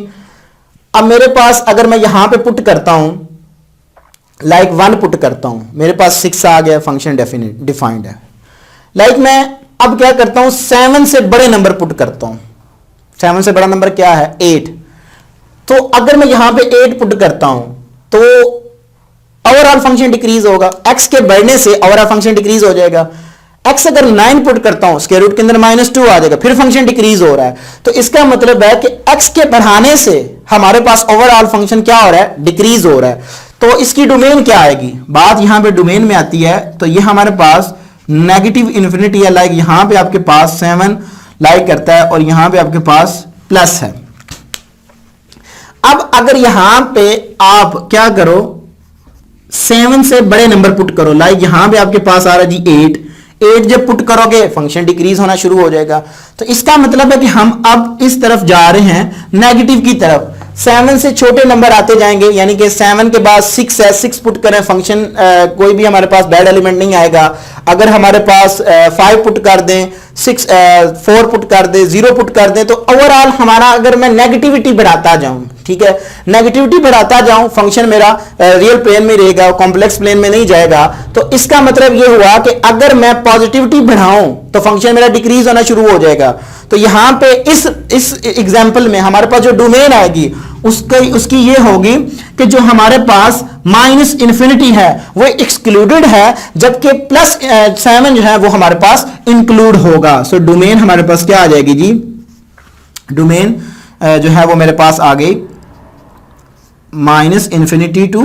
अब मेरे पास अगर मैं यहां पे पुट करता हूं, लाइक 1 पुट करता हूं, मेरे पास 6 आ गया, फंक्शन डिफाइंड है। लाइक मैं अब क्या करता हूं, 7 से बड़े नंबर पुट करता हूं। 7 से बड़ा नंबर क्या है, 8। तो अगर मैं यहां पे 8 पुट करता हूं तो ओवरऑल फंक्शन डिक्रीज होगा, x के बढ़ने से ओवरऑल फंक्शन डिक्रीज हो जाएगा। x अगर 9 पुट करता हूं, स्क्वायर रूट के अंदर -2 आ जाएगा, फिर फंक्शन डिक्रीज हो रहा है, तो इसका मतलब है कि x के बढ़ाने से हमारे पास ओवरऑल फंक्शन क्या हो रहा है, डिक्रीज हो रहा है। तो इसकी डोमेन क्या आएगी, बात यहां पे डोमेन में आती है, तो ये हमारे पास नेगेटिव इन्फिनिटी है, लाइक यहां पे आपके पास 7 लाइक करता है और यहां पे आपके पास प्लस है। अब अगर यहां पे आप क्या करो, 7 से बड़े नंबर पुट करो, लाइक यहां पे आपके पास आ रहा है जी 8 जब पुट करोगे फंक्शन डिक्रीज होना शुरू हो जाएगा। तो इसका मतलब है कि हम अब इस तरफ जा रहे हैं नेगेटिव की तरफ, 7 से छोटे नंबर आते जाएंगे, यानी कि 7 के बाद 6 है, 6 पुट करें फंक्शन कोई भी हमारे पास बैड एलिमेंट नहीं आएगा। अगर हमारे पास 5 पुट कर दें, 4 पुट कर दें, 0 पुट कर दें, तो ओवरऑल हमारा अगर मैं नेगेटिविटी बढ़ाता जाऊं, ठीक है, नेगेटिविटी बढ़ाता जाऊं, फंक्शन मेरा रियल प्लेन में रहेगा, कॉम्प्लेक्स प्लेन में नहीं जाएगा। तो इसका मतलब यह हुआ कि अगर मैं पॉजिटिविटी बढ़ाऊं तो फंक्शन मेरा डिक्रीज होना शुरू हो जाएगा। तो यहां पे इस एग्जांपल में हमारे पास जो डोमेन आएगी उसकी ये होगी कि जो हमारे पास माइनस इन्फिनिटी है वो एक्सक्लूडेड है, जबकि +7 जो है वो हमारे पास इंक्लूड होगा। सो डोमेन हमारे पास क्या आ जाएगी जी, डोमेन जो है वो मेरे पास आ गई -∞ to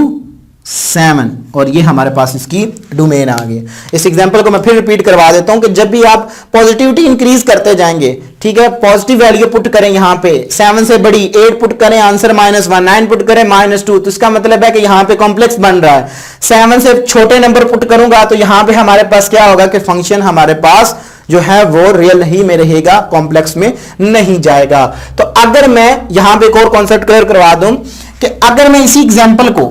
7, और ये हमारे पास इसकी डोमेन आ गई। इस एग्जांपल को मैं फिर रिपीट करवा देता हूं कि जब भी आप पॉजिटिविटी इंक्रीज करते जाएंगे, ठीक है, पॉजिटिव वैल्यू पुट करें, यहां पे 7 से बड़ी 8 पुट करें, आंसर -1, 9 पुट करें -2, तो इसका मतलब है कि यहां पे कॉम्प्लेक्स बन रहा है। 7 से छोटे नंबर पुट करूंगा तो यहां पे हमारे पास क्या होगा कि फंक्शन हमारे पास जो है वो रियल ही में रहेगा, कॉम्प्लेक्स में नहीं जाएगा। तो अगर मैं यहां पे एक और कॉन्सेप्ट क्लियर करवा दूं कि अगर मैं इसी एग्जांपल को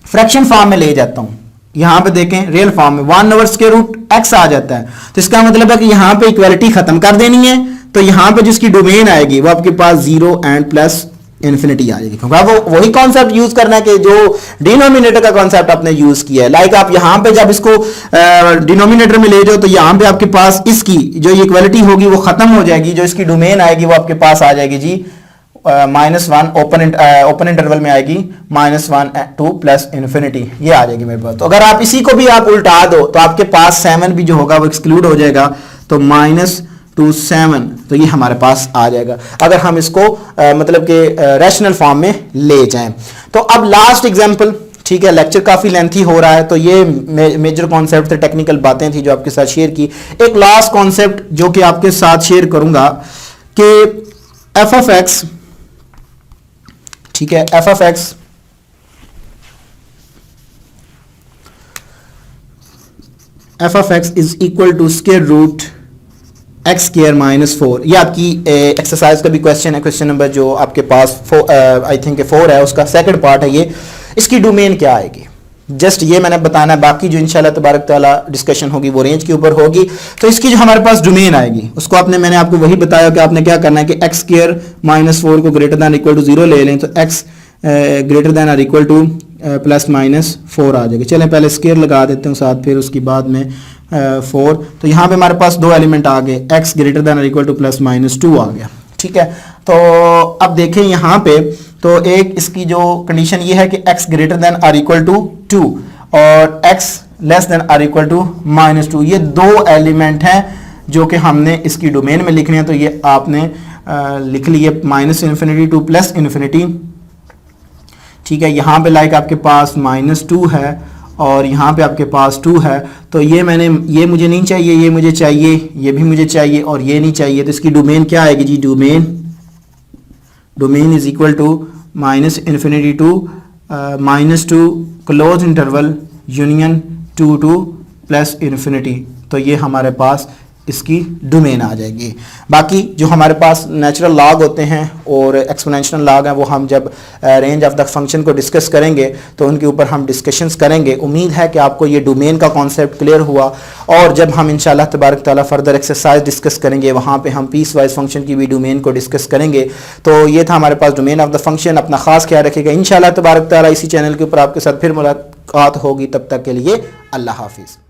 फ्रैक्शन फॉर्म में ले जाता हूं, यहां पे देखें रियल फॉर्म में 1/√x आ जाता है, तो इसका मतलब है कि यहां पे इक्वालिटी खत्म कर देनी है। तो यहां पे जिसकी डोमेन आएगी वो आपके पास 0 एंड +∞ आ जाएगी, क्योंकि वो वही कॉन्सेप्ट यूज करना है कि जो डिनोमिनेटर का कॉन्सेप्ट आपने यूज किया है। लाइक आप यहां पे जब इसको डिनोमिनेटर में ले जाओ तो यहां पे आपके पास इसकी जो इक्वालिटी होगी वो खत्म हो जाएगी, जो इसकी डोमेन आएगी वो आपके पास आ जाएगी जी -1 ओपन इंटरवल में आएगी -1 to +∞, ये आ जाएगी मेरे पास। तो अगर आप इसी को भी आप उल्टा दो तो आपके पास 7 भी जो होगा वो एक्सक्लूड हो जाएगा, तो -2 7, तो ये हमारे पास आ जाएगा अगर हम इसको मतलब कि रैशनल फॉर्म में ले जाएं। तो अब लास्ट एग्जांपल, ठीक है, लेक्चर काफ़ी लेंथी हो रहा है, तो ये मेजर कॉन्सेप्ट थे, टेक्निकल बातें थी जो आपके साथ शेयर की। एक लास्ट कॉन्सेप्ट जो कि आपके साथ शेयर करूंगा कि f(x), ठीक है, f(x) is equal to (x²-4). ये आपकी एक्सरसाइज का भी क्वेश्चन है, क्वेश्चन नंबर जो आपके पास आई थिंक 4 है, उसका सेकंड पार्ट है ये। इसकी डोमेन क्या आएगी, जस्ट ये मैंने बताना है, बाकी जो इंशाल्लाह तबारक तआला डिस्कशन होगी वो रेंज के ऊपर होगी। तो इसकी जो हमारे पास डोमेन आएगी उसको मैंने आपको वही बताया कि आपने क्या करना है कि (x²-4) को >= 0 ले लें, तो x > +-4 आ जाएगा। चलें पहले स्क्वायर लगा देते हैं साथ, फिर उसके बाद में 4। तो यहाँ पे हमारे पास 2 एलिमेंट आ गए, x > +-2 आ गया, ठीक है। तो अब देखें यहाँ पे, तो एक इसकी जो कंडीशन ये है कि x > 2 और x <= -2, ये 2 एलिमेंट हैं जो कि हमने इसकी डोमेन में लिखने हैं। तो ये आपने लिख लिए -∞ to +∞, ठीक है। यहाँ पे लाइक आपके पास -2 है और यहाँ पे आपके पास 2 है, तो ये मुझे नहीं चाहिए, ये मुझे चाहिए, ये भी मुझे चाहिए और ये नहीं चाहिए। तो इसकी डोमेन क्या आएगी जी, domain is equal to -∞ to -2 close interval union 2 to +∞। तो ये हमारे पास इसकी डोमेन आ जाएगी। बाकी जो हमारे पास नेचुरल लॉग होते हैं और एक्सपोनेंशियल लॉग हैं वो हम जब रेंज ऑफ द फंक्शन को डिस्कस करेंगे तो उनके ऊपर हम डिस्कशंस करेंगे। उम्मीद है कि आपको ये डोमेन का कॉन्सेप्ट क्लियर हुआ, और जब हम इंशाल्लाह तबारक तआला फर्दर एक्सरसाइज डिस्कस करेंगे वहाँ पे हम पीस वाइज फंक्शन की भी डोमेन को डिस्कस करेंगे। तो ये था हमारे पास डोमेन ऑफ द फंक्शन। अपना खास ख्याल रखिएगा। इंशाल्लाह तबारक तआला इसी चैनल के ऊपर आपके साथ फिर मुलाकात होगी। तब तक के लिए अल्लाह हाफिज़।